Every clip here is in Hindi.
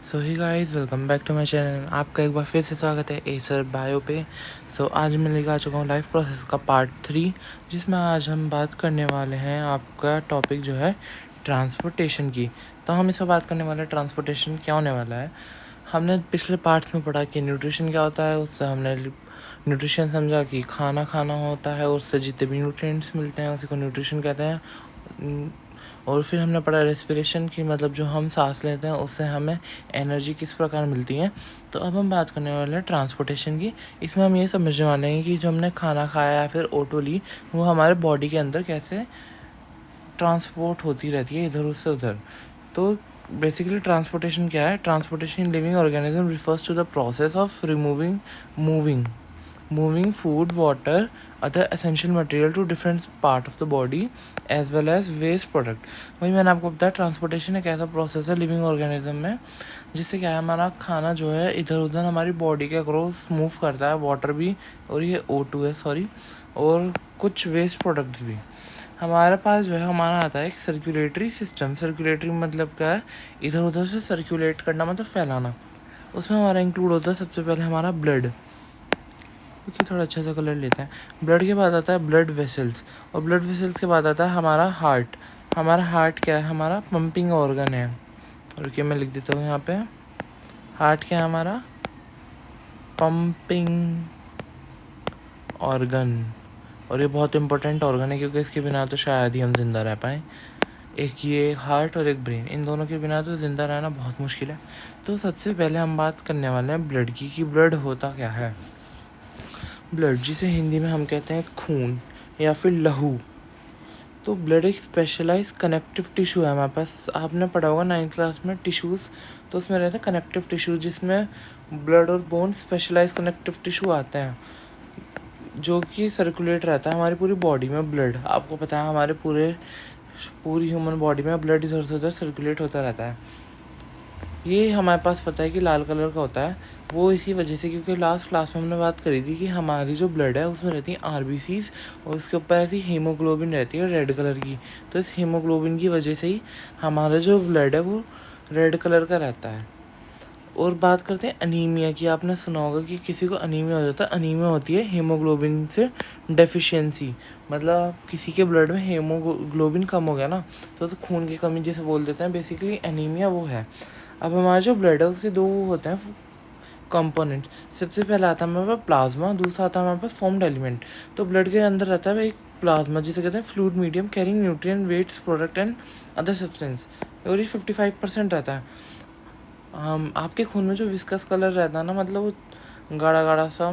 So hi guys, welcome back to my channel. आपका एक बार फिर से स्वागत है एसर बायो पे। आज मैं लेकर आ चुका हूँ लाइफ प्रोसेस का पार्ट 3, जिसमें आज हम बात करने वाले हैं। आपका टॉपिक जो है ट्रांसपोर्टेशन की। तो हम इस पर बात करने वाले हैं ट्रांसपोर्टेशन क्या होने वाला है। हमने पिछले पार्ट्स में पढ़ा कि न्यूट्रिशन क्या होता है, उससे हमने न्यूट्रिशन समझा कि खाना खाना होता है, उससे जितने भी न्यूट्रिएंट्स मिलते हैं उसी को न्यूट्रिशन कहते हैं। और फिर हमने पढ़ा रेस्पिरेशन की, मतलब जो हम सांस लेते हैं उससे हमें एनर्जी किस प्रकार मिलती है। तो अब हम बात करने वाले हैं ट्रांसपोर्टेशन की। इसमें हम ये समझने वाले हैं कि जो हमने खाना खाया या फिर ऑटो ली, वो हमारे बॉडी के अंदर कैसे ट्रांसपोर्ट होती रहती है इधर से उधर। तो बेसिकली ट्रांसपोर्टेशन क्या है? Transportation in living organism refers to the process of moving food, water, other essential material to different part of the body as well as waste product। वही मैंने आपको बताया, ट्रांसपोर्टेशन एक ऐसा प्रोसेस है लिविंग ऑर्गेनिज्म में जिससे क्या है, हमारा खाना जो है इधर उधर हमारी बॉडी के अक्रॉस मूव करता है, वाटर भी, और ये O2 है सॉरी, और कुछ वेस्ट प्रोडक्ट्स भी। हमारे पास जो है हमारा आता है एक सर्कुलेटरी सिस्टम। सर्कुलेटरी मतलब क्या है? इधर उधर से सर्कुलेट करना, मतलब फैलाना। उसमें हमारा इंक्लूड होता है सबसे पहले हमारा ब्लड, क्योंकि थोड़ा अच्छा सा कलर लेते हैं। ब्लड के बाद आता है ब्लड वेसल्स, और ब्लड वेसल्स के बाद आता है हमारा हार्ट। हमारा हार्ट क्या है? हमारा पंपिंग ऑर्गन है। और क्या, मैं लिख देता हूँ यहाँ पे, हार्ट क्या है? हमारा पंपिंग ऑर्गन। और ये बहुत इंपॉर्टेंट ऑर्गन है, क्योंकि इसके बिना तो शायद ही हम जिंदा रह पाएँ। एक ये हार्ट और एक ब्रेन, इन दोनों के बिना तो ज़िंदा रहना बहुत मुश्किल है। तो सबसे पहले हम बात करने वाले हैं ब्लड की, कि ब्लड होता क्या है। ब्लड, जिसे हिंदी में हम कहते हैं खून या फिर लहू। तो ब्लड एक स्पेशलाइज कनेक्टिव टिश्यू है हमारे पास। आपने पढ़ा होगा 9th क्लास में टिश्यूज़, तो उसमें रहते हैं कनेक्टिव टिश्यू, जिसमें ब्लड और बोन स्पेशलाइज कनेक्टिव टिश्यू आते हैं, जो कि सर्कुलेट रहता है हमारी पूरी बॉडी में। ब्लड, आपको पता है हमारे पूरी ह्यूमन बॉडी में ब्लड इधर से उधर सर्कुलेट होता रहता है। ये हमारे पास पता है कि लाल कलर का होता है, वो इसी वजह से, क्योंकि लास्ट क्लास में हमने बात करी थी कि हमारी जो ब्लड है उसमें रहती है RBCs, और उसके ऊपर ऐसी हीमोग्लोबिन रहती है रेड कलर की। तो इस हीमोग्लोबिन की वजह से ही हमारा जो ब्लड है वो रेड कलर का रहता है। और बात करते हैं अनीमिया की। आपने सुना होगा कि किसी को अनीमिया हो जाता है। अनीमिया होती है हीमोग्लोबिन से डेफिशिएंसी, मतलब किसी के ब्लड में हीमोग्लोबिन कम हो गया ना, तो उसे खून की कमी जैसे बोल देते हैं। बेसिकली अनीमिया वो है। अब हमारा जो ब्लड है उसके दो होते हैं कंपोनेंट। सबसे पहला आता है हमारे पास प्लाज्मा, दूसरा आता है हमारे पास फॉर्म्ड एलिमेंट। तो ब्लड के अंदर रहता है एक प्लाज्मा, जिसे कहते हैं fluid medium carrying nutrient wastes product and other substance, और ये 55% रहता है। आपके खून में जो विस्कस कलर रहता है ना, मतलब वो गाढ़ा गाढ़ा सा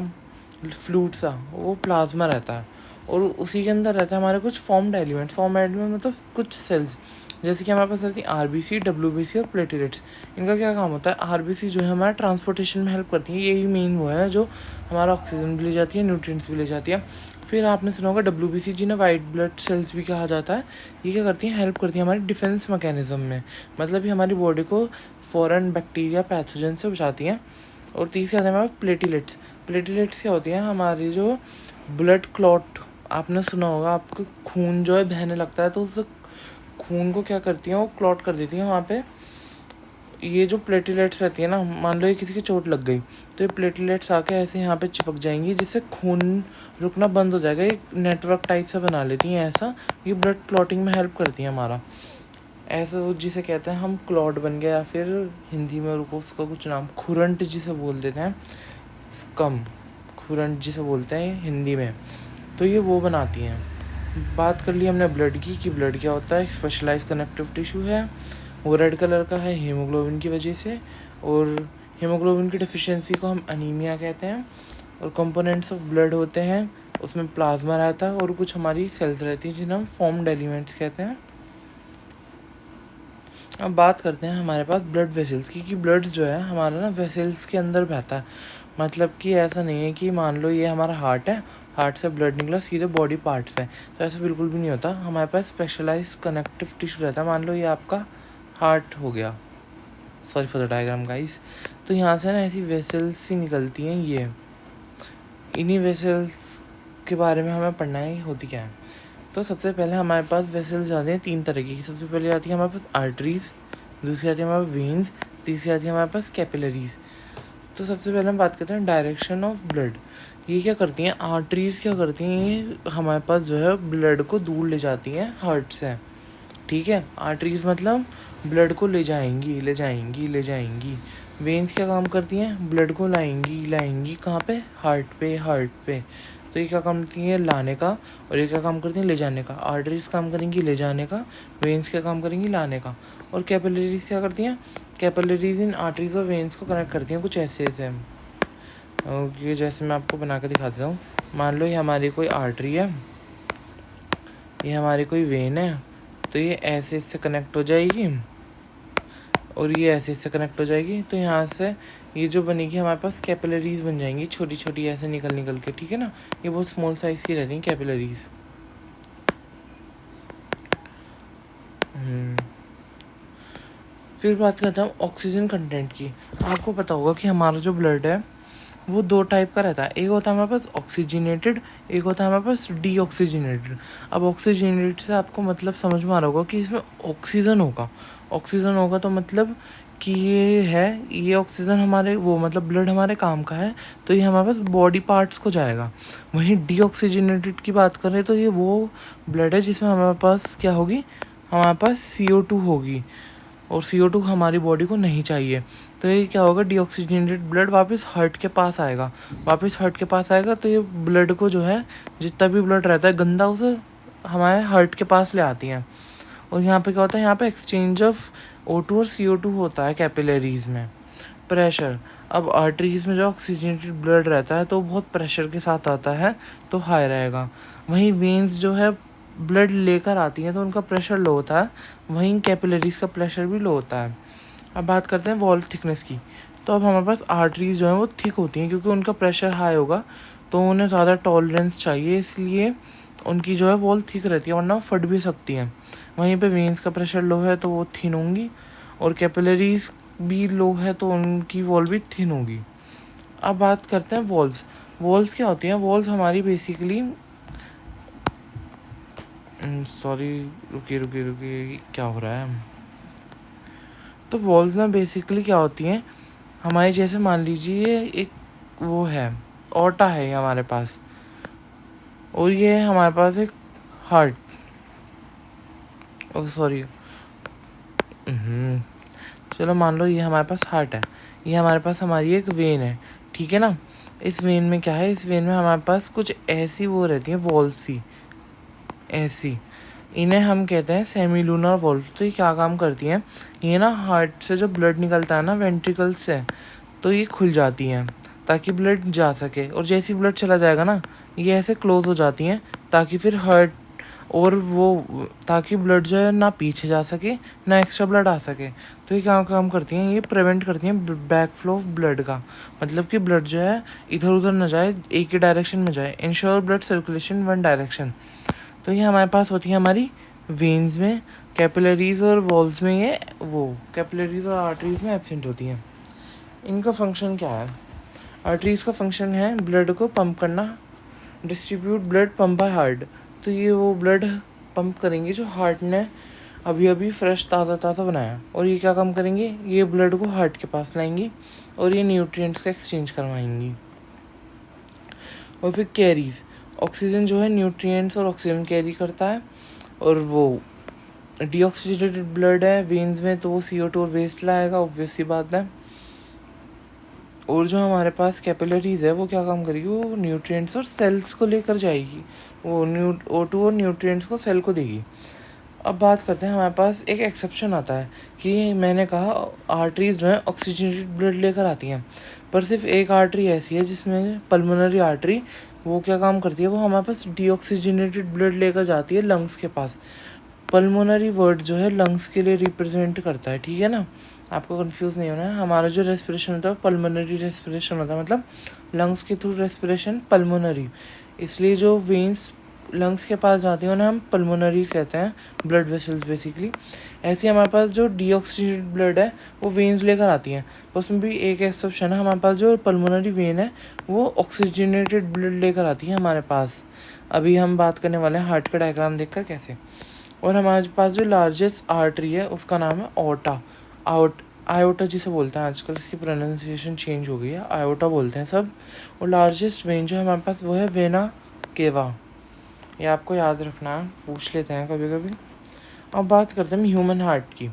फ्लूइड सा, वो प्लाज्मा रहता है। और उसी के अंदर रहता है हमारे कुछ फॉर्म्ड एलिमेंट मतलब कुछ सेल्स, जैसे कि हमारे पास रहती है RBC, WBC और प्लेटलेट्स। इनका क्या काम होता है? RBC जो है हमारा ट्रांसपोर्टेशन में हेल्प करती है, यही मेन वो है जो हमारा ऑक्सीजन भी ले जाती है, न्यूट्रिएंट्स भी ले जाती है। फिर आपने सुना होगा WBC, जिन्हें वाइट ब्लड सेल्स भी कहा जाता है। ये क्या करती हैं? हेल्प करती है हमारी डिफेंस मैकेनिज्म में, मतलब ये हमारी बॉडी को फॉरेन बैक्टीरिया पैथोजन से बचाती हैं। और तीसरी आते हैं हमारे प्लेटलेट्स। प्लेटलेट्स क्या होती हैं? हमारी जो ब्लड क्लॉट, आपने सुना होगा, आपको खून जो है बहने लगता है, तो उस खून को क्या करती हैं? वो क्लॉट कर देती हैं वहाँ पे। ये जो प्लेटलेट्स रहती है ना, मान लो ये किसी की चोट लग गई, तो ये प्लेटलेट्स आके ऐसे यहाँ पे चिपक जाएंगी, जिससे खून रुकना बंद हो जाएगा। एक नेटवर्क टाइप से बना लेती हैं ऐसा। ये ब्लड क्लॉटिंग में हेल्प करती है हमारा। ऐसा जिसे कहते हैं हम क्लॉट बन गया, या फिर हिंदी में रुको उसका कुछ नाम, खुरंट जिसे बोल देते हैं, स्कम, खुरंट जिसे बोलते हैं हिंदी में। तो ये वो बनाती हैं। बात कर ली हमने ब्लड की, कि ब्लड क्या होता है? एक स्पेशलाइज कनेक्टिव टिश्यू है, वो रेड कलर का है हीमोग्लोबिन की वजह से, और हीमोग्लोबिन की डिफिशियंसी को हम अनीमिया कहते हैं। और कंपोनेंट्स ऑफ ब्लड होते हैं, उसमें प्लाज्मा रहता है और कुछ हमारी सेल्स रहती हैं जिन्हें हम फॉर्म्ड एलिमेंट्स कहते हैं। अब बात करते हैं हमारे पास ब्लड वेसल्स की, कि ब्लड जो है हमारा ना वेसल्स के अंदर बहता है। मतलब कि ऐसा नहीं है कि मान लो ये हमारा हार्ट है, हार्ट से ब्लड निकला सीधे बॉडी पार्ट्स में, तो ऐसा बिल्कुल भी नहीं होता। हमारे पास स्पेशलाइज कनेक्टिव टिश्यू रहता है। मान लो ये आपका हार्ट हो गया, sorry for the diagram guys. तो यहाँ से ना ऐसी वेसल्स ही निकलती हैं। ये इन्हीं वेसल्स के बारे में हमें पढ़ना है होती क्या है। तो सबसे पहले हमारे पास वेसल्स आते हैं 3 तरह की। सबसे पहले आती है हमारे पास आर्टरीज, दूसरी आती है हमारे पास वेन्स, तीसरी आती है हमारे पास कैपिलरीज। तो सबसे पहले हम बात करते हैं डायरेक्शन ऑफ ब्लड। ये क्या करती हैं, आर्टरीज क्या करती हैं, ये हमारे पास जो है ब्लड को दूर ले जाती हैं हार्ट से। ठीक है, आर्टरीज मतलब ब्लड को ले जाएंगी ले जाएंगी ले जाएंगी। वेन्स क्या काम करती हैं, ब्लड को लाएंगी लाएंगी कहाँ पे, हार्ट पे। तो ये क्या काम करती हैं, लाने का, और ये क्या काम करती हैं, ले जाने का। आर्टरीज काम करेंगी ले जाने का, वेन्स क्या काम करेंगी, लाने का। और कैपिलरीज क्या करती हैं, कैपिलरीज इन आर्टरीज और वेन्स को कनेक्ट करती हैं कुछ ऐसे ऐसे। ओके, जैसे मैं आपको बना कर दिखाता हूँ। मान लो ये हमारी कोई आर्टरी है, ये हमारी कोई वेन है, तो ये ऐसे इससे कनेक्ट हो जाएगी और ये ऐसे इससे कनेक्ट हो जाएगी। तो यहाँ से ये जो बनेगी हमारे पास कैपिलरीज बन जाएंगी, छोटी छोटी ऐसे निकल निकल के। ठीक है ना, ये बहुत स्मॉल साइज़ की रहती हैं कैपिलरीज। फिर बात करते हैं ऑक्सीजन कंटेंट की। आपको पता होगा कि हमारा जो ब्लड है वो दो टाइप का रहता है। एक होता है हमारे पास ऑक्सीजनेटेड, एक होता है हमारे पास डीऑक्सीजनेटेड। अब ऑक्सीजनेटेड से आपको मतलब समझ में आ रहा होगा कि इसमें ऑक्सीजन होगा। ऑक्सीजन होगा तो मतलब कि ये ऑक्सीजन हमारे वो मतलब ब्लड हमारे काम का है, तो ये हमारे पास बॉडी पार्ट्स को जाएगा। वहीं डीऑक्सीजनेटेड की बात करें तो ये वो ब्लड है जिसमें हमारे पास क्या होगी, हमारे पास CO2 होगी, और CO2 हमारी बॉडी को नहीं चाहिए। तो ये क्या होगा, डीऑक्सीजनेटेड ब्लड वापस हार्ट के पास आएगा। वापस हार्ट के पास आएगा तो ये ब्लड को जो है, जितना भी ब्लड रहता है गंदा, उसे हमारे हार्ट के पास ले आती हैं। और यहाँ पे क्या होता है, यहाँ पे एक्सचेंज ऑफ O2 और CO2 होता है कैपिलरीज में। प्रेशर, अब आर्टरीज में जो ऑक्सीजनेटेड ब्लड रहता है तो बहुत प्रेशर के साथ आता है, तो हाई रहेगा। वहीं वेन्स जो है ब्लड लेकर आती हैं तो उनका प्रेशर लो होता है, वहीं कैपिलरीज का प्रेशर भी लो होता है। अब बात करते हैं वॉल्व थिकनेस की। तो अब हमारे पास आर्टरीज जो हैं वो थिक होती हैं क्योंकि उनका प्रेशर हाई होगा, तो उन्हें ज़्यादा टॉलरेंस चाहिए, इसलिए उनकी जो है वॉल थिक रहती है, वरना फट भी सकती हैं। वहीं पे वेन्स का प्रेशर लो है तो वो थिन होंगी, और कैपिलरीज भी लो है तो उनकी वॉल भी थिन होगी। अब बात करते हैं वॉल्व्स। वॉल्व्स क्या होती हैं, वॉल्व्स हमारी बेसिकली सॉरी रुकिए रुकिए रुकिए, क्या हो रहा है। तो वॉल्व्स ना बेसिकली क्या होती हैं, हमारे जैसे मान लीजिए एक वो है, ओटा है ये हमारे पास, और ये है हमारे पास एक हार्ट, ओ सॉरी, चलो मान लो ये हमारे पास हार्ट है, ये हमारे पास हमारी एक वेन है। ठीक है ना, इस वेन में क्या है, इस वेन में हमारे पास कुछ ऐसी वो रहती हैं वॉल्व सी ऐसी, इन्हें हम कहते हैं सेमीलूनर वॉल्व। तो ये क्या काम करती हैं, ये ना हार्ट से जो ब्लड निकलता है ना वेंट्रिकल से, तो ये खुल जाती हैं ताकि ब्लड जा सके, और जैसे ही ब्लड चला जाएगा ना ये ऐसे क्लोज हो जाती हैं ताकि फिर हार्ट और वो ताकि ब्लड जो है ना पीछे जा सके ना एक्स्ट्रा ब्लड आ सके। तो ये क्या काम करती हैं, ये प्रिवेंट करती हैं बैक फ्लो ऑफ ब्लड का, मतलब कि ब्लड जो है इधर उधर ना जाए, एक ही डायरेक्शन में जाए। Ensure blood circulation one direction. तो ये हमारे पास होती है हमारी वेन्स में, कैपिलरीज और वॉल्व्स में ये वो कैपिलरीज और आर्टरीज में एब्सेंट होती हैं। इनका फंक्शन क्या है, आर्टरीज का फंक्शन है ब्लड को पंप करना, distribute blood pump by heart. तो ये वो ब्लड पंप करेंगे जो हार्ट ने अभी अभी फ्रेश ताज़ा ताज़ा बनाया, और ये क्या काम करेंगे, ये ब्लड को हार्ट के पास लाएंगी और ये न्यूट्रिएंट्स का एक्सचेंज करवाएंगी। और फिर कैरीज, ऑक्सीजन जो है न्यूट्रिएंट्स और ऑक्सीजन कैरी करता है, और वो डीऑक्सीजेटेड ब्लड है वेन्स में तो वो CO2 और वेस्ट लाएगा, ऑब्वियस सी बात है। और जो हमारे पास कैपिलरीज है वो क्या काम करेगी, वो न्यूट्रिएंट्स और सेल्स को लेकर जाएगी, वो O2 और न्यूट्रिएंट्स को सेल को देगी। अब बात करते हैं, हमारे पास एक एक्सेप्शन आता है कि मैंने कहा आर्टरीज जो है ऑक्सीजनेटेड ब्लड लेकर आती हैं, पर सिर्फ एक आर्टरी ऐसी है जिसमें पल्मोनरी आर्टरी, वो क्या काम करती है, वो हमारे पास डीऑक्सीजनेटेड ब्लड लेकर जाती है लंग्स के पास। पल्मोनरी वर्ड जो है लंग्स के लिए रिप्रेजेंट करता है, ठीक है ना, आपको कंफ्यूज नहीं होना है। हमारा जो रेस्पिरेशन होता है पल्मोनरी रेस्पिरेशन होता है, मतलब लंग्स के थ्रू रेस्पिरेशन पल्मोनरी, इसलिए जो वेन्स लंग्स के पास जाती हैं उन्हें हम पल्मोनरी कहते हैं, ब्लड वेसल्स बेसिकली। ऐसे हमारे पास जो डीऑक्सीजेटेड ब्लड है वो वेन्स लेकर आती हैं, उसमें भी एक एक्सेप्शन है, हमारे पास जो पल्मोनरी वेन है वो ऑक्सीजनेटेड ब्लड लेकर आती है हमारे पास। अभी हम बात करने वाले हैं हार्ट का डायग्राम देखकर कैसे। और हमारे पास जो लार्जेस्ट आर्टरी है उसका नाम है ओर्टा, आयोटा जिसे बोलते हैं, आजकल इसकी प्रोनाउंसिएशन चेंज हो गई है, आयोटा बोलते हैं सब। और लार्जेस्ट वेन जो है हमारे पास वो है वेना केवा, ये आपको याद रखना है, पूछ लेते हैं कभी कभी। अब बात करते हैं ह्यूमन हार्ट की।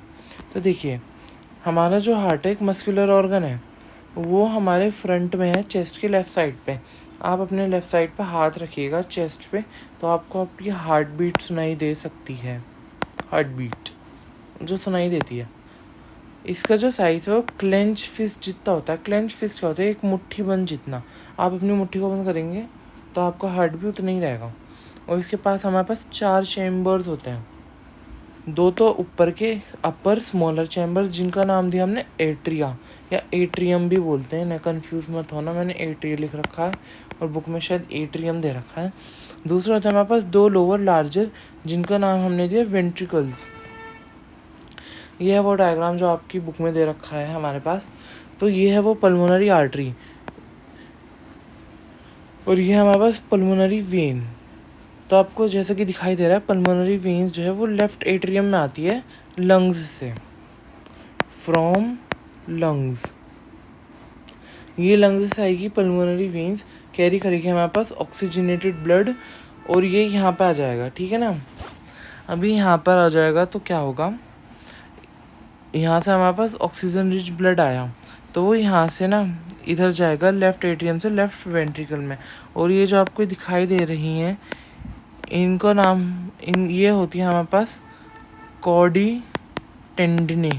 तो देखिए हमारा जो हार्ट है एक मस्कुलर ऑर्गन है, वो हमारे फ्रंट में है, चेस्ट के लेफ़्ट साइड पे। आप अपने लेफ़्ट साइड पे हाथ रखिएगा चेस्ट पे, तो आपको आपकी हार्ट बीट सुनाई दे सकती है, हार्ट बीट जो सुनाई देती है। इसका जो साइज़ है वो क्लेंच फिस्ट जितना होता है। क्लेंच फिस्ट क्या होता है, एक मुट्ठी बंद जितना। आप अपनी मुट्ठी को बंद करेंगे तो आपका हार्ट भी उतना ही रहेगा। और इसके पास हमारे पास 4 चैम्बर्स होते हैं, 2 तो ऊपर के अपर स्मॉलर चैम्बर्स जिनका नाम दिया हमने एट्रिया या एट्रियम भी बोलते हैं, ना कंफ्यूज मत होना, मैंने एट्रिया लिख रखा है और बुक में शायद एट्रियम दे रखा है। दूसरा होता है हमारे पास 2 लोअर लार्जर जिनका नाम हमने दिया वेंट्रिकल्स। ये है वो डायग्राम जो आपकी बुक में दे रखा है हमारे पास। तो ये है वो पल्मोनरी आर्टरी और ये है हमारे पास पल्मोनरी वेन। तो आपको जैसे कि दिखाई दे रहा है पल्मोनरी वेन्स जो है वो लेफ़्ट एट्रियम में आती है लंग्स से, फ्रॉम लंग्स। ये लंग्स से आएगी पल्मोनरी वेन्स, कैरी करेगी हमारे पास ऑक्सीजनेटेड ब्लड और ये यहाँ पे आ जाएगा, ठीक है ना। अभी यहाँ पर आ जाएगा तो क्या होगा, यहाँ से हमारे पास ऑक्सीजन रिच ब्लड आया तो वो यहाँ से ना इधर जाएगा लेफ़्ट एट्रियम से लेफ़्ट वेंट्रिकल में। और ये जो आपको दिखाई दे रही हैं इनको नाम ये होती है हमारे पास कॉडी टेंडिने।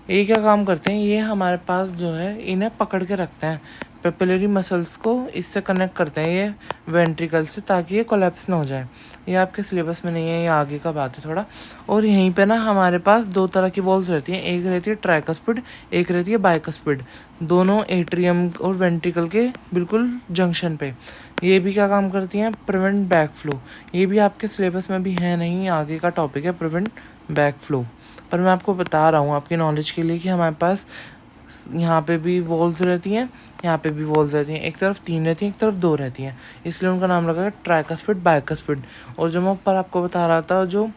ये क्या काम करते हैं, ये हमारे पास जो है इन्हें पकड़ के रखते हैं, पेपिलरी मसल्स को इससे कनेक्ट करते हैं ये वेंट्रिकल से, ताकि ये कोलैप्स ना हो जाए। ये आपके सिलेबस में नहीं है, ये आगे का बात है थोड़ा। और यहीं पे ना हमारे पास 2 तरह की वॉल्स रहती हैं, एक रहती है ट्राइकस्पिड, एक रहती है बाइकस्पिड, दोनों एट्रियम और वेंट्रिकल के बिल्कुल जंक्शन पे। ये भी क्या काम करती हैं, प्रिवेंट बैक फ्लो। ये भी आपके सिलेबस में भी है नहीं, आगे का टॉपिक है प्रिवेंट बैक फ्लो। पर मैं आपको बता रहा हूँ आपकी नॉलेज के लिए कि हमारे पास यहाँ पे भी वॉल्स रहती हैं, यहाँ पे भी वॉल्स रहती हैं, एक तरफ 3 रहती हैं, एक तरफ 2 रहती हैं, इसलिए उनका नाम रखा है ट्राइकस्पिड बाइकस्पिड। और जो मैं ऊपर आपको बता रहा था, जो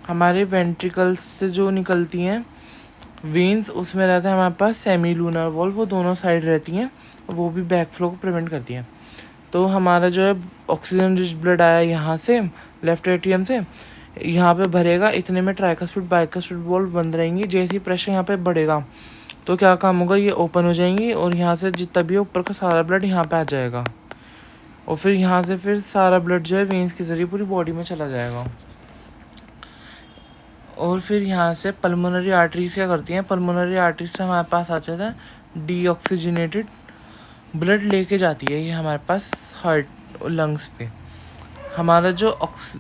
हमारे वेंट्रिकल्स से जो निकलती हैं वेन्स, उसमें रहता है हमारे पास सेमी लूनर वॉल्व, वो दोनों साइड रहती हैं, वो भी बैक फ्लो को प्रिवेंट करती हैं। तो हमारा जो है ऑक्सीजन रिच ब्लड आया यहाँ से लेफ्ट एट्रियम से, यहाँ पे भरेगा, इतने में ट्राइकस्पिड बाइकस्पिड वॉल्व बंद रहेंगी। जैसे ही प्रेशर यहाँ पे बढ़ेगा तो क्या काम होगा, ये ओपन हो जाएंगी और यहाँ से जितना भी ऊपर का सारा ब्लड यहाँ पे आ जाएगा और फिर यहाँ से फिर सारा ब्लड जो है वेन्स के ज़रिए पूरी बॉडी में चला जाएगा। और फिर यहाँ से पल्मोनरी आर्टरीज क्या करती हैं, पल्मोनरी आर्टरीज से हमारे पास आ जाता है डीऑक्सीजनेटेड ब्लड लेके जाती है ये हमारे पास हार्ट लंग्स पे। हमारा जो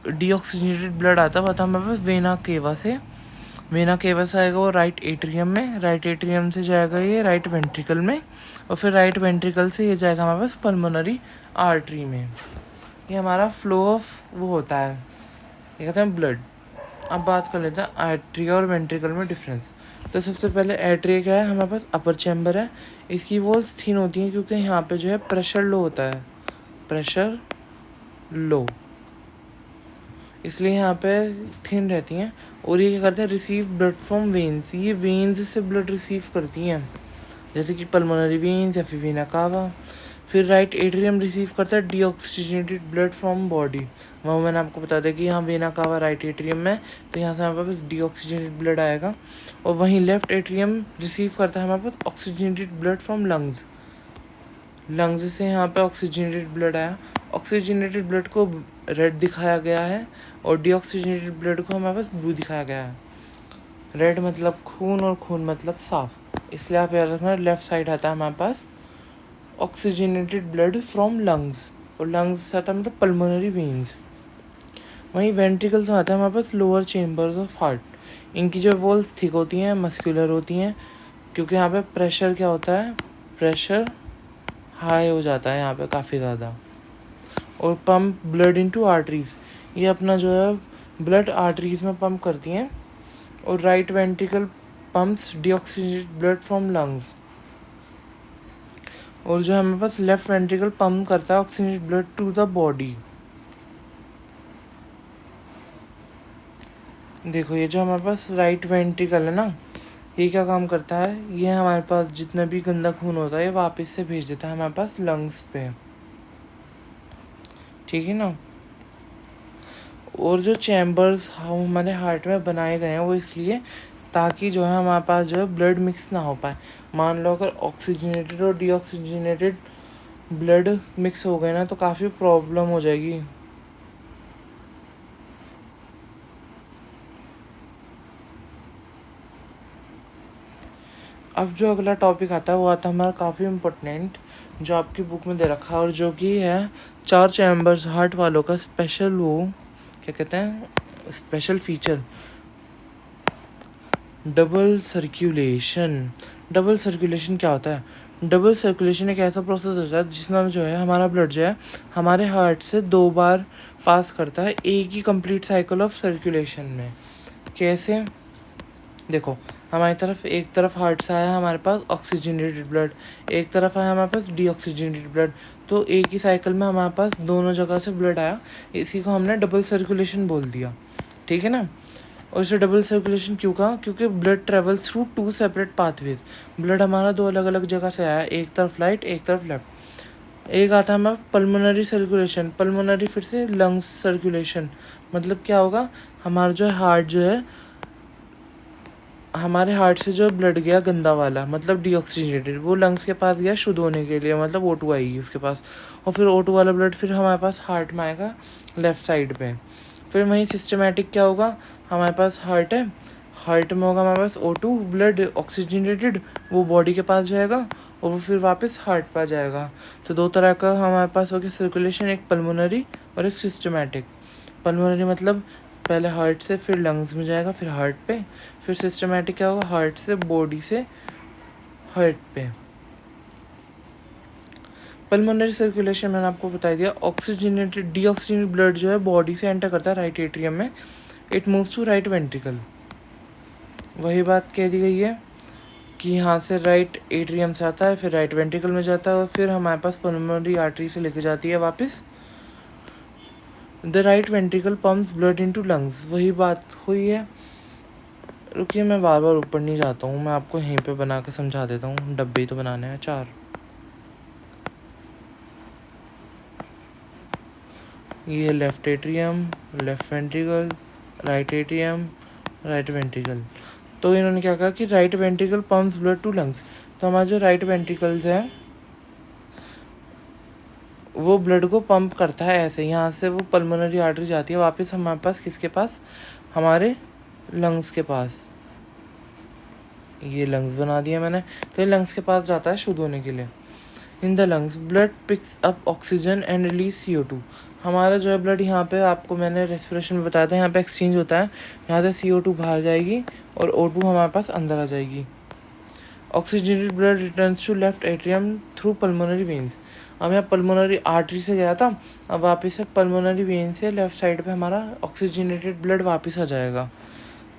डीऑक्सीजनेटेड ब्लड आता है वो आता है हमारे पास वेना केवा से। वेना केवा से आएगा वो राइट एट्रियम में, राइट एट्रियम से जाएगा ये राइट वेंट्रिकल में और फिर राइट वेंट्रिकल से ये जाएगा हमारे पास पल्मोनरी आर्टरी में। ये हमारा फ्लो ऑफ वो होता है, ये कहते हैं ब्लड। अब बात कर लेते हैं आर्ट्रिया और वेंट्रिकल में डिफरेंस। तो सबसे पहले आर्ट्रिया क्या है, हमारे पास अपर चैम्बर है, इसकी वॉल्स थिन होती हैं क्योंकि यहाँ पे जो है प्रेशर लो होता है, प्रेशर लो, इसलिए यहाँ पे थिन रहती हैं। और ये क्या करते हैं, रिसीव ब्लड फ्रॉम वेन्स, ये वेन्स से ब्लड रिसीव करती हैं, जैसे कि पल्मोनरी वेन्स या फिर वेना कावा। फिर राइट एट्रियम रिसीव करता है डीऑक्सीजनेटेड ब्लड फ्रॉम बॉडी। वहाँ मैंने आपको बता दिया कि यहाँ वेना कावा राइट एट्रियम में, तो यहाँ से हमारे पास डीऑक्सीजनेटेड ब्लड आएगा। और वहीं लेफ्ट एट्रियम रिसीव करता है हमारे पास oxygenated blood from lungs, lungs से यहाँ पे ऑक्सीजनेटेड ब्लड आया। ऑक्सीजनेटेड ब्लड को रेड दिखाया गया है और डीऑक्सीजनेटेड ब्लड को हमारे पास ब्लू दिखाया गया है। रेड मतलब खून और खून मतलब साफ, इसलिए आप याद रखना लेफ्ट साइड आता है हमारे पास ऑक्सीजनेटेड ब्लड फ्रॉम लंग्स और लंग्स से आता है मतलब पल्मोनरी वेन्स। वहीं वेंट्रिकल्स में आता है हमारे पास लोअर चेम्बर्स ऑफ हार्ट। इनकी जो वॉल्स थिक होती हैं, मस्कुलर होती हैं, क्योंकि यहाँ पे प्रेशर क्या होता है, प्रेशर हाई हो जाता है यहाँ पे काफ़ी ज़्यादा। और पंप ब्लड इनटू आर्टरीज, ये अपना जो है ब्लड आर्टरीज में पंप करती हैं। और right ventricle pumps deoxygenated blood from lungs, और जो हमारे पास लेफ्ट वेंट्रिकल पंप करता है oxygenated blood to the body. देखो ये जो हमारे पास राइट वेंट्रिकल है ना, ये क्या काम करता है, ये हमारे पास जितना भी गंदा खून होता है ये वापस से भेज देता है हमारे पास लंग्स पे, ठीक है ना। और जो चैम्बर्स हमारे हार्ट में बनाए गए हैं वो इसलिए ताकि जो है हमारे पास जो है ब्लड मिक्स ना हो पाए। मान लो अगर ऑक्सीजनेटेड और डीऑक्सीजनेटेड ब्लड मिक्स हो गए ना तो काफ़ी प्रॉब्लम हो जाएगी। अब जो अगला टॉपिक आता है वो आता है हमारा काफ़ी इम्पोर्टेंट, जो आपकी बुक में दे रखा है और जो कि है 4 चैम्बर्स हार्ट वालों का स्पेशल, वो क्या कहते हैं, special feature, double circulation. Double circulation क्या होता है? डबल सर्कुलेशन एक ऐसा प्रोसेस होता है जिसमें जो है हमारा ब्लड जो है हमारे हार्ट से 2 बार पास करता है एक ही कंप्लीट साइकिल ऑफ सर्कुलेशन में। कैसे? देखो, हमारी तरफ एक तरफ हार्ट से आया हमारे पास ऑक्सीजनेटेड ब्लड, एक तरफ आया हमारे पास डीऑक्सीजनेटेड ब्लड, तो एक ही साइकिल में हमारे पास दोनों जगह से ब्लड आया, इसी को हमने डबल सर्कुलेशन बोल दिया, ठीक है ना। और इसे डबल सर्कुलेशन क्यों कहा? क्योंकि blood travels through 2 separate pathways. Blood हमारा 2 अलग अलग जगह से आया, एक तरफ राइट एक तरफ लेफ्ट। एक आता है हमारा पल्मोनरी सर्कुलेशन, पल्मोनरी फिर से लंग्स सर्कुलेशन। मतलब क्या होगा, हमारा जो है हार्ट जो है, हमारे हार्ट से जो ब्लड गया गंदा वाला मतलब डीऑक्सीजनेटेड, वो लंग्स के पास गया शुद्ध होने के लिए, मतलब O2 आएगी उसके पास, और फिर O2 वाला ब्लड फिर हमारे पास हार्ट में आएगा लेफ़्ट साइड पे। फिर वहीं सिस्टमेटिक क्या होगा, हमारे पास हार्ट है, हार्ट में होगा हमारे पास O2 ब्लड ऑक्सीजनेटेड, वो बॉडी के पास जाएगा और वो फिर वापस हार्ट पर जाएगा। तो 2 तरह का हमारे पास हो गया सर्कुलेशन, एक पल्मोनरी और एक सिस्टमेटिक। पल्मोनरी मतलब पहले हार्ट से फिर लंग्स में जाएगा फिर हार्ट पे, फिर सिस्टमेटिक क्या होगा, हार्ट से बॉडी से हार्ट पे। पल्मोनरी सर्कुलेशन मैंने आपको बता दिया, ऑक्सीजनेटेड डीऑक्सीजनेटेड ब्लड जो है बॉडी से एंटर करता है राइट एट्रियम में, it moves to right ventricle. वही बात कह दी गई है कि यहाँ से राइट एट्रियम से आता है फिर राइट वेंट्रिकल में जाता है और फिर हमारे पास पल्मोनरी आर्टरी से लेके जाती है वापस। The right ventricle pumps blood into lungs, वही बात हुई है। रुकिए, मैं बार बार ऊपर नहीं जाता हूँ, मैं आपको यहीं पे बना के समझा देता हूँ, डब्बे तो बनाने हैं 4। ये left atrium, left ventricle, right atrium, right ventricle. तो इन्होंने क्या कहा कि right ventricle pumps blood to lungs. तो हमारा जो राइट वेंट्रिकल्स है वो ब्लड को पंप करता है ऐसे, यहाँ से वो पल्मोनरी आर्टरी जाती है वापस हमारे पास, किसके पास, हमारे लंग्स के पास। ये लंग्स बना दिया मैंने, तो ये लंग्स के पास जाता है शुद्ध होने के लिए। In the lungs blood picks up oxygen and release CO2। हमारा जो है ब्लड यहाँ पे आपको मैंने रेस्पिरेशन में बताया था, यहाँ पे एक्सचेंज होता है, यहाँ से CO2 बाहर जाएगी और O2 हमारे पास अंदर आ जाएगी। Oxygenated blood returns to left atrium through pulmonary veins. अब यहाँ पल्मोनरी आर्टरी से गया था, अब वापस से पल्मोनरी वेन से लेफ्ट साइड पे हमारा ऑक्सीजनेटेड ब्लड वापस आ जाएगा।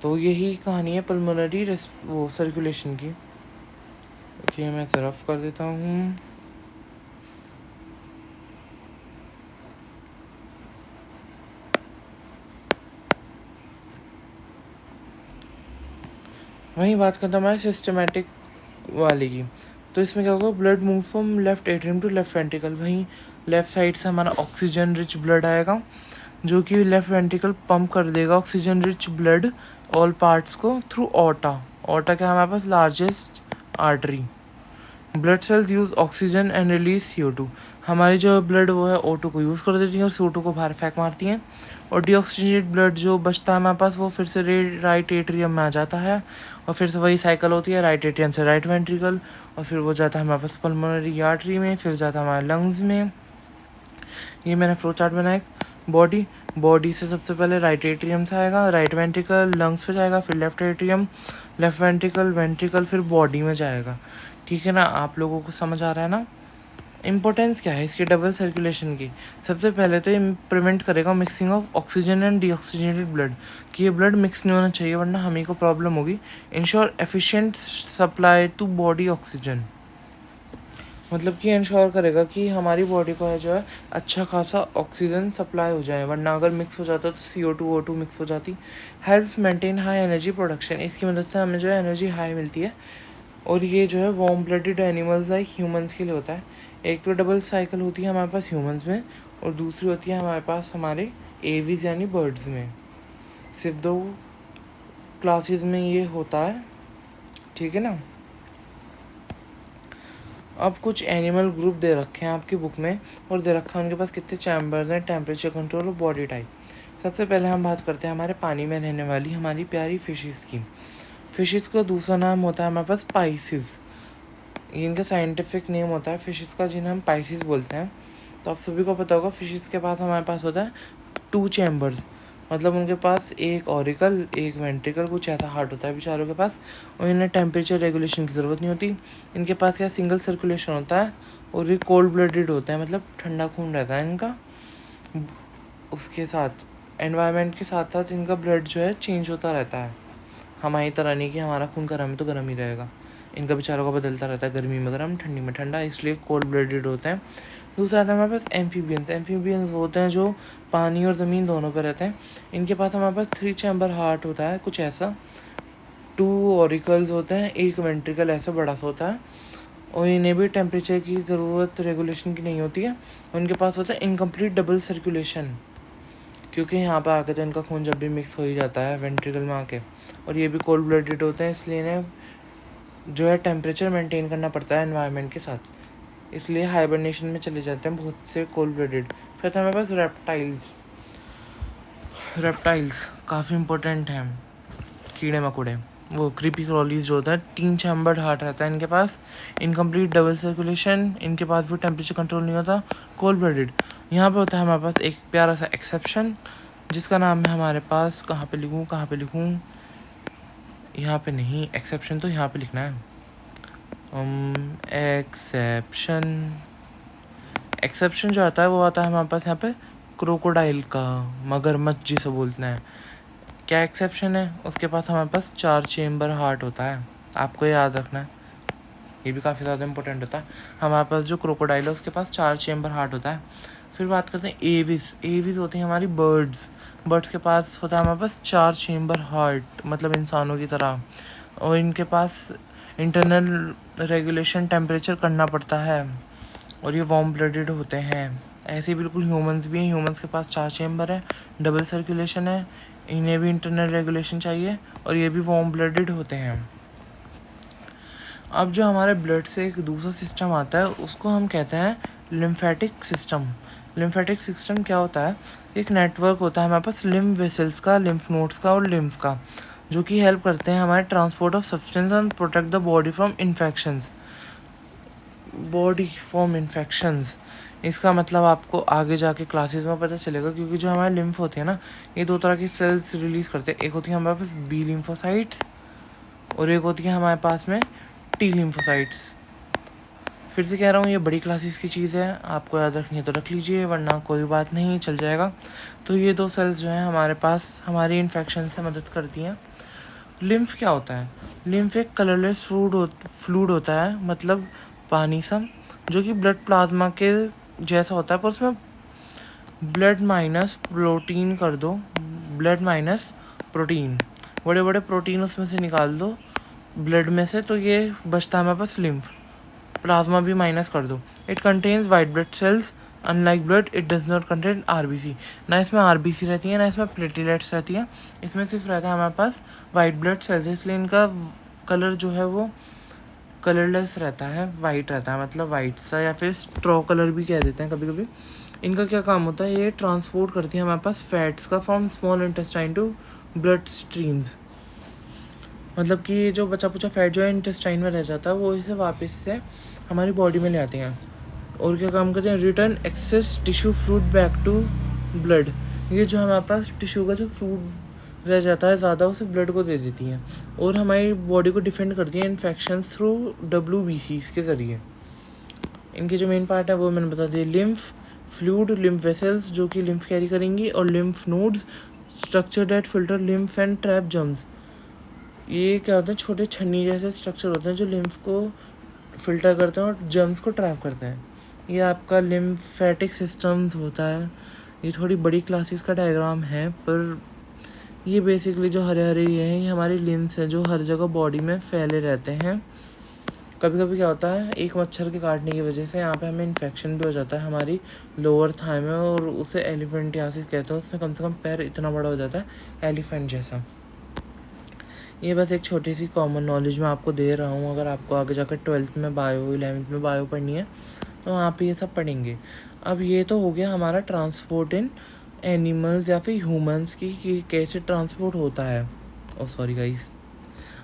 तो यही कहानी है पल्मोनरी वो सर्कुलेशन की। ओके, मैं रफ कर देता हूँ। वहीं बात करता हूँ मैं सिस्टमेटिक वाले की। तो इसमें क्या होगा, blood move from left atrium to left ventricle. वहीं लेफ्ट साइड से हमारा ऑक्सीजन रिच ब्लड आएगा जो कि लेफ्ट वेंट्रिकल पंप कर देगा oxygen rich blood all parts को थ्रू ऑर्टा। ऑर्टा क्या है हमारे पास, largest artery. Blood cells use oxygen and release CO2। हमारी जो ब्लड वो है O2 को यूज़ कर देती हैं और CO2 को बाहर फेंक मारती हैं। और डीऑक्सीजनेटेड ब्लड जो बचता है हमारे पास वो फिर से राइट एट्रियम में आ जाता है और फिर से वही साइकिल होती है, राइट एट्रियम से राइट वेंट्रिकल और फिर वो जाता है हमारे पास पल्मोनरी आर्टरी में, फिर जाता है हमारे लंग्स में। ये मैंने फ्लो चार्ट बनाया। बॉडी से सबसे पहले राइट एट्रियम से आएगा, राइट वेंट्रिकल, लंग्स पे जाएगा, फिर लेफ्ट एट्रियम, लेफ्ट वेंट्रिकल फिर बॉडी में जाएगा। ठीक है ना, आप लोगों को समझ आ रहा है ना। इंपॉर्टेंस क्या है इसकी डबल सर्कुलेशन की? सबसे पहले तो ये प्रिवेंट करेगा mixing of oxygen and deoxygenated blood, कि ये ब्लड मिक्स नहीं होना चाहिए वरना हमें को प्रॉब्लम होगी। Ensure efficient supply to body oxygen. मतलब कि इंश्योर करेगा कि हमारी बॉडी को है जो है अच्छा खासा ऑक्सीजन सप्लाई हो जाए, वरना अगर मिक्स हो जाता तो CO2 O2 मिक्स हो जाती। Helps maintain high energy production, इसकी मदद से हमें जो है एनर्जी हाई मिलती है। और ये जो है warm blooded animals like humans के लिए होता है। एक तो डबल साइकिल होती है हमारे पास ह्यूमंस में, और दूसरी होती है हमारे पास हमारे एवीज यानी बर्ड्स में। सिर्फ 2 क्लासेस में ये होता है, ठीक है ना। अब कुछ एनिमल ग्रुप दे रखे हैं आपकी बुक में, और दे रखा है उनके पास कितने चैम्बर्स हैं, टेम्परेचर कंट्रोल और बॉडी टाइप। सबसे पहले हम बात करते हैं हमारे पानी में रहने वाली हमारी प्यारी फिशेस की। फिशेस का दूसरा नाम होता है हमारे पास पाइसिस। इनका साइंटिफिक नेम होता है फिशेस का, जिन्हें हम पाइसिस बोलते हैं। तो आप सभी को पता होगा फिशेस के पास हमारे पास होता है 2 चैम्बर्स, मतलब उनके पास एक ऑरिकल एक वेंट्रिकल कुछ ऐसा हार्ट होता है बेचारों के पास। और इन्हें टेम्परेचर रेगुलेशन की ज़रूरत नहीं होती। इनके पास क्या सिंगल सर्कुलेशन होता है, और ये कोल्ड ब्लडेड होते हैं, मतलब ठंडा खून रहता है इनका। उसके साथ एनवायरनमेंट के साथ साथ इनका ब्लड जो है चेंज होता रहता है। हमारी तरह नहीं कि हमारा खून गर्म है तो गर्म ही रहेगा, इनका बेचारों का बदलता रहता है, गर्मी में गर्म ठंडी में ठंडा, इसलिए कोल्ड ब्लडेड होते हैं। दूसरा आता है हमारे पास एम्फीबियंस। एम्फीबियंस वो होते हैं जो पानी और ज़मीन दोनों पर रहते हैं। इनके पास हमारे पास 3 चैम्बर हार्ट होता है कुछ ऐसा, 2 ऑरिकल्स होते हैं, एक वेंट्रिकल ऐसा बड़ा सा होता है। और इन्हें भी टेम्परेचर की ज़रूरत रेगुलेशन की नहीं होती है। उनके पास होता है इनकम्प्लीट डबल सर्कुलेशन, क्योंकि यहाँ पर आके तो इनका खून जब भी मिक्स हो ही जाता है वेंट्रिकल में आके। और ये भी कोल्ड ब्लडेड होते हैं, इसलिए इन्हें जो है टेम्परेचर मेंटेन करना पड़ता है एनवायरनमेंट के साथ, इसलिए हाइबरनेशन में चले जाते हैं बहुत से कोल्ड ब्लडेड। फिर था हमारे पास रेप्टाइल्स। रेप्टाइल्स काफ़ी इंपॉर्टेंट हैं, कीड़े मकोड़े, वो क्रीपी क्रॉलीज जो होता है। 3 चैम्बर्ड हार्ट रहता है इनके पास, इनकम्प्लीट डबल सर्कुलेशन, इनके पास भी टेम्परेचर कंट्रोल नहीं होता, कोल्ड ब्लडेड। यहाँ पे होता है हमारे पास एक प्यारा सा एक्सेप्शन, जिसका नाम है हमारे पास, कहाँ पे लिखूँ, यहाँ पे नहीं, एक्सेप्शन तो यहाँ पे लिखना है। एक्सेप्शन जो आता है वो आता है हमारे पास यहाँ पे क्रोकोडाइल का, मगरमच्छ जिसे बोलते हैं। क्या एक्सेप्शन है, उसके पास हमारे पास 4 चेम्बर हार्ट होता है, आपको याद रखना है, ये भी काफ़ी ज़्यादा इंपॉर्टेंट होता है। हमारे पास जो क्रोकोडाइल है उसके पास 4 चेम्बर हार्ट होता है। फिर बात करते हैं एविस। एविस होती हैं हमारी बर्ड्स के पास होता है हमारे पास 4 चेम्बर हार्ट, मतलब इंसानों की तरह। और इनके पास इंटरनल रेगुलेशन टेम्परेचर करना पड़ता है, और ये वार्म ब्लडेड होते हैं। ऐसे बिल्कुल ह्यूमंस भी हैं, ह्यूमंस के पास 4 चेम्बर है, डबल सर्कुलेशन है, इन्हें भी इंटरनल रेगुलेशन चाहिए, और ये भी वार्म ब्लडेड होते हैं। अब जो हमारे ब्लड से एक दूसरा सिस्टम आता है उसको हम कहते हैं लिम्फेटिक सिस्टम। लिम्फेटिक सिस्टम क्या होता है, एक नेटवर्क होता है हमारे पास लिम्फ वेसल्स का, लिम्फ नोड्स का और लिम्फ का, जो कि हेल्प करते हैं हमारे transport of substance and protect the body from infections. इसका मतलब आपको आगे जाके क्लासेस में पता चलेगा, क्योंकि जो हमारे लिम्फ होते हैं ना, ये 2 तरह की सेल्स रिलीज़ करते हैं। एक होती है हमारे पास बी लिम्फोसाइट्स, और एक होती है हमारे पास में टी लिम्फोसाइट्स। फिर से कह रहा हूँ, ये बड़ी क्लासेस की चीज़ है, आपको याद रखनी है तो रख लीजिए, वरना कोई बात नहीं, चल जाएगा। तो ये 2 सेल्स जो हैं हमारे पास हमारी इन्फेक्शन से मदद करती हैं। लिम्फ क्या होता है, लिम्फ एक कलरलेस फ्लूइड होता है, मतलब पानी सा, जो कि ब्लड प्लाज्मा के जैसा होता है, पर उसमें ब्लड माइनस प्रोटीन, बड़े बड़े प्रोटीन उसमें से निकाल दो ब्लड में से, तो ये बचता है हमारे पास लिम्फ। प्लाज्मा भी माइनस कर दो। It contains white blood cells, unlike blood it does not contain RBC. ना इसमें आरबीसी रहती है ना इसमें प्लेटलेट्स रहती है, इसमें सिर्फ रहता है हमारे पास वाइट ब्लड सेल्स, इसलिए इनका कलर जो है वो कलरलेस रहता है, वाइट रहता है, मतलब वाइट सा, या फिर स्ट्रॉ कलर भी कह देते हैं कभी कभी। इनका क्या काम होता है, ये ट्रांसपोर्ट करती है हमारे पास फैट्स का from small intestine to blood streams, मतलब कि ये जो बचा कुचा फैट जो है इंटेस्टाइन में रह जाता है, वो इसे वापस से हमारी बॉडी में ले आते हैं। और क्या काम करते हैं, return excess tissue fluid back to blood. ये जो हमारे पास टिश्यू का जो फ्लूइड रह जाता है ज़्यादा, उसे ब्लड को दे देती हैं, और हमारी बॉडी को डिफेंड करती हैं इन्फेक्शंस थ्रू WBCs के ज़रिए। इनके जो मेन पार्ट है वो मैंने बता दिया, लिम्फ फ्लूइड, लिम्फ वेसल्स जो कि लिम्फ कैरी करेंगी, और lymph nodes structure that filter lymph and trap germs. ये क्या होते हैं, छोटे छन्नी जैसे स्ट्रक्चर होते हैं जो लिम्फ को फ़िल्टर करते हैं और जर्म्स को ट्रैप करते हैं। ये आपका लिम्फेटिक सिस्टम्स होता है। ये थोड़ी बड़ी क्लासेस का डायग्राम है, पर ये बेसिकली जो हरे हरे ये हैं, ये हमारी लिम्स हैं जो हर जगह बॉडी में फैले रहते हैं। कभी कभी क्या होता है, एक मच्छर के काटने की वजह से यहाँ पे हमें इन्फेक्शन भी हो जाता है हमारी लोअर थाई में, और उसे एलिफेंटियासिस कहते हैं। उसमें कम से कम पैर इतना बड़ा हो जाता है एलिफेंट जैसा। ये बस एक छोटी सी कॉमन नॉलेज मैं आपको दे रहा हूँ। अगर आपको आगे जाकर 12th में बायो, 11th में बायो पढ़नी है तो वहाँ पे ये सब पढ़ेंगे। अब ये तो हो गया हमारा ट्रांसपोर्ट इन एनिमल्स या फिर ह्यूमंस की, कि कैसे ट्रांसपोर्ट होता है। ओ सॉरी गाइस।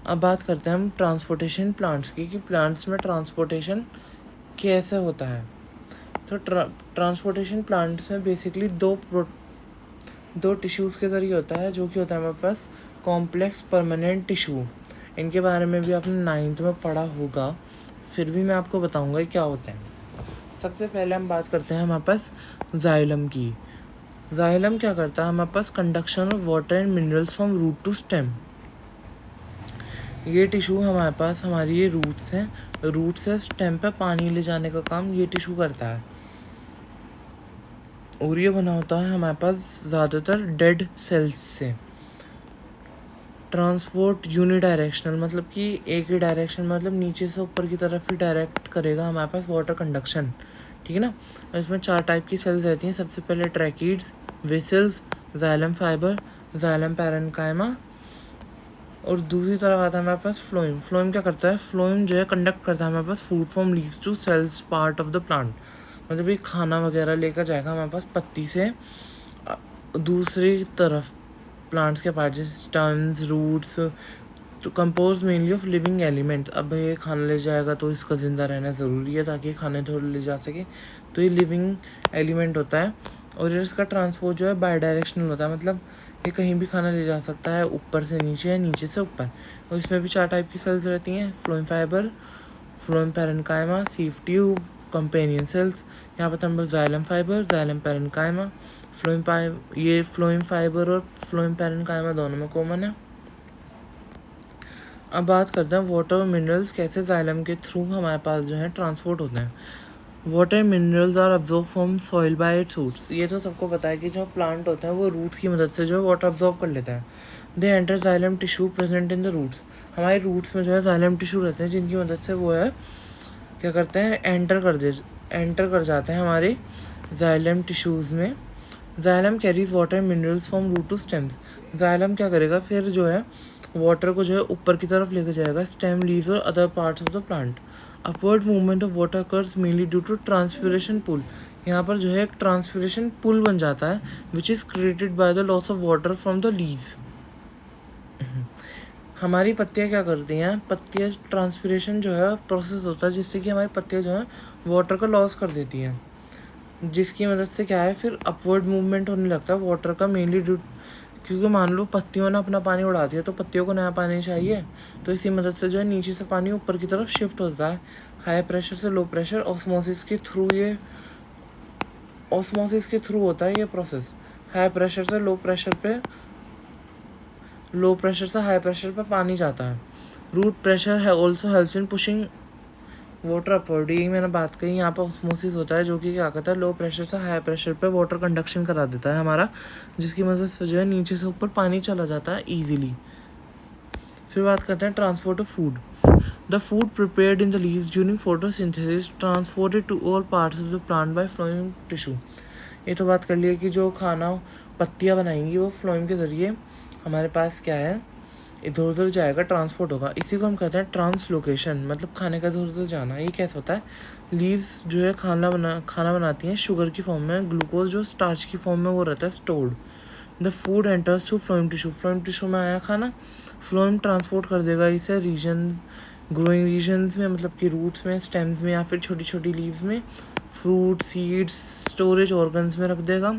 अब बात करते हैं हम ट्रांसपोर्टेशन प्लांट्स की, कि प्लांट्स में ट्रांसपोर्टेशन कैसे होता है। तो ट्रांसपोर्टेशन प्लांट्स में बेसिकली दो टिश्यूज़ के ज़रिए होता है, जो कि होता है हमारे पास कॉम्प्लेक्स परमानेंट टिश्यू। इनके बारे में भी आपने 9th में पढ़ा होगा, फिर भी मैं आपको बताऊंगा क्या होता है। सबसे पहले हम बात करते हैं हमारे पास जाइलम की। जाइलम क्या करता है, हमारे पास conduction of water and minerals from root to stem. ये टिश्यू हमारे पास, हमारी ये रूट्स हैं, रूट से स्टेम पे पानी ले जाने का काम ये टिश्यू करता है। और ये बना होता है हमारे पास ज़्यादातर डेड सेल्स से। ट्रांसपोर्ट यूनिडायरेक्शनल, मतलब कि एक ही डायरेक्शन, मतलब नीचे से ऊपर की तरफ ही डायरेक्ट करेगा हमारे पास वाटर कंडक्शन, ठीक है ना। इसमें 4 टाइप की सेल्स रहती हैं। सबसे पहले tracheids, vessels, xylem fibre, xylem parenchyma, और दूसरी तरफ आता है हमारे पास फ्लोएम। फ्लोएम क्या करता है, फ्लोएम जो है कंडक्ट करता है हमारे पास food from leaves to cells part of the plant. मतलब ये खाना वगैरह लेकर जाएगा हमारे पास पत्ती से दूसरी तरफ प्लांट्स के पार्ट, जैसे स्टेम्स, रूट्स, तो compose mainly of living element. अब ये खाना ले जाएगा तो इसका ज़िंदा रहना ज़रूरी है ताकि खाने थोड़े ले जा सके, तो ये लिविंग एलिमेंट होता है। और इसका ट्रांसपोर्ट जो है बाई डायरेक्शनल होता है, मतलब ये कहीं भी खाना ले जा सकता है, ऊपर से नीचे या नीचे से ऊपर। और इसमें भी 4 टाइप की सेल्स रहती हैं, phloem fibre, phloem parenchyma, sieve tube, companion cells. यहाँ पर हम जाइलम फाइबर, जाइलम पैरेन्काइमा, ये फ्लोएम फाइबर और फ्लोएम पैरेन्काइमा दोनों में कॉमन है। अब बात करते हैं वाटर मिनरल्स कैसे जाइलम के थ्रू हमारे पास जो है ट्रांसपोर्ट होते हैं। Water minerals are absorb from soil by its roots. ये तो सबको पता है कि जो प्लांट होते हैं वो रूट्स की मदद से जो है वाटर अब्जॉर्ब कर लेते हैं। They enter xylem tissue present in the roots. हमारे रूट्स में जो है जाइलम टिश्यू रहते हैं, जिनकी मदद से वो है क्या करते हैं, एंटर कर जाते हैं हमारे जाइलम टिश्यूज़ में। Xylem carries water minerals from root to stems. Xylem क्या करेगा फिर जो है वाटर को जो है ऊपर की तरफ लेकर जाएगा स्टेम, लीव्स और other parts of the plant. Upward movement of water occurs mainly due to transpiration pull. यहाँ पर जो है एक ट्रांसपिरेशन पुल बन जाता है, which is created by the loss of water from the leaves. हमारी पत्तियाँ क्या करती हैं, पत्तियाँ ट्रांसपिरेशन जो है प्रोसेस होता है जिससे कि हमारी पत्तियाँ जो है वाटर का लॉस कर देती हैं, जिसकी मदद से क्या है फिर अपवर्ड मूवमेंट होने लगता है वाटर का, मेनली ड्यू, क्योंकि मान लो पत्तियों ने अपना पानी उड़ा दिया तो पत्तियों को नया पानी चाहिए, तो इसी मदद से जो है नीचे से पानी ऊपर की तरफ शिफ्ट होता है हाई प्रेशर से लो प्रेशर, ऑस्मोसिस के थ्रू। ये ऑस्मोसिस के थ्रू होता है ये प्रोसेस। हाई प्रेशर से लो प्रेशर पे, लो प्रेशर से हाई प्रेशर पे पानी जाता है। रूट प्रेशर है also helps in pushing water upward. यही मैंने बात कही, यहाँ पर ऑस्मोसिस होता है जो कि क्या करता है, लो प्रेशर से हाई प्रेशर पे वाटर कंडक्शन करा देता है हमारा, जिसकी मदद से जो है नीचे से ऊपर पानी चला जाता है ईजिली। फिर बात करते हैं transport of food. The food prepared in the leaves during photosynthesis transported to all parts of the plant by phloem tissue. ये तो बात कर लिया कि जो खाना पत्तियाँ बनाएंगी वो फ्लोएम के ज़रिए हमारे पास क्या है, इधर उधर जाएगा, ट्रांसपोर्ट होगा। इसी को हम कहते हैं ट्रांसलोकेशन, मतलब खाने का इधर उधर जाना। ये कैसे होता है, लीव्स जो है खाना बनाती हैं शुगर की फॉर्म में, ग्लूकोज जो स्टार्च की फॉर्म में वो रहता है stored. The food enters to phloem tissue. Phloem tissue में आया खाना, फ्लोएम ट्रांसपोर्ट कर देगा इसे रीजन, ग्रोइंग रीजन्स में, मतलब कि रूट्स में, स्टेम्स में, या फिर छोटी छोटी लीव्स में, फ्रूट, सीड्स, स्टोरेज ऑर्गन्स में रख देगा।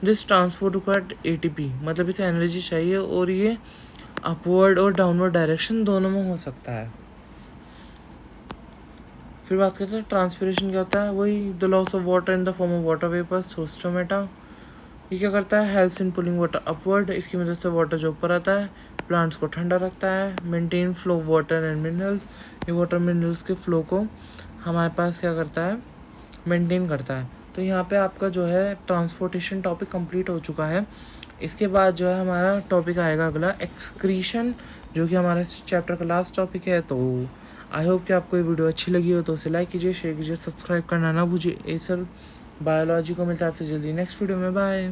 दिस ट्रांसपोर्ट रिक्वायर्ड एटीपी, मतलब इसे एनर्जी चाहिए, और ये अपवर्ड और डाउनवर्ड डायरेक्शन दोनों में हो सकता है। फिर बात करते हैं ट्रांसपिरेशन क्या होता है, वही the loss of water in the form of water vapours through stomata. ये क्या करता है, helps in pulling water upward. इसकी मदद से वाटर जो ऊपर आता है प्लांट्स को ठंडा रखता है, maintain flow of water and minerals, ये वाटर मिनरल्स के फ्लो को हमारे पास क्या करता है, मेंटेन करता है। तो यहाँ पे आपका जो है ट्रांसपोर्टेशन टॉपिक कंप्लीट हो चुका है। इसके बाद जो है हमारा टॉपिक आएगा अगला एक्सक्रीशन, जो कि हमारे चैप्टर का लास्ट टॉपिक है। तो आई होप कि आपको ये वीडियो अच्छी लगी हो तो उसे लाइक कीजिए, शेयर कीजिए, सब्सक्राइब करना ना भूलिए। सर बायोलॉजी को मिलता है आपसे जल्दी नेक्स्ट वीडियो में। बाय।